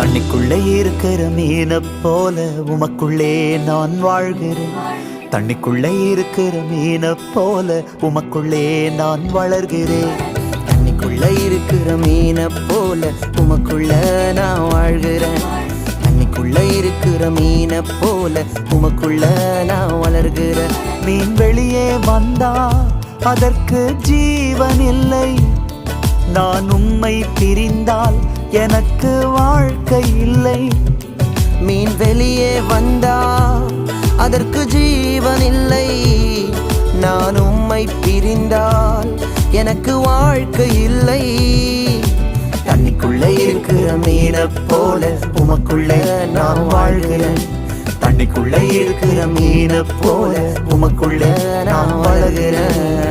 தண்ணிக்குள்ளே இருக்கிற மீனை போல உமக்குள்ளே நான் வாழ்கிறேன். தண்ணிக்குள்ளே இருக்கிற மீனை போல உமக்குள்ளே நான் வளர்கிறேன். தண்ணிக்குள்ள இருக்கிற மீனை போல உமக்குள்ள நான் வாழ்கிறேன். தண்ணிக்குள்ள இருக்கிற மீனை போல உமக்குள்ள நான் வளர்கிறேன். மீன் வெளியே வந்தா அதற்கு ஜீவன் இல்லை. நான் உம்மை பிரிந்தால் எனக்கு வாழ்க்கை இல்லை. மீன் வெளியே வந்தா அதற்கு ஜீவன் இல்லை. நான் உம்மை பிரிந்தால் எனக்கு வாழ்க்கை இல்லை. தண்ணிக்குள்ளே இருக்கிற மீனை போல உமக்குள்ளே நான் வாழ்கிறேன். தண்ணிக்குள்ளே இருக்கிற மீனை போல உமக்குள்ளே நான் வளர்கிறேன்.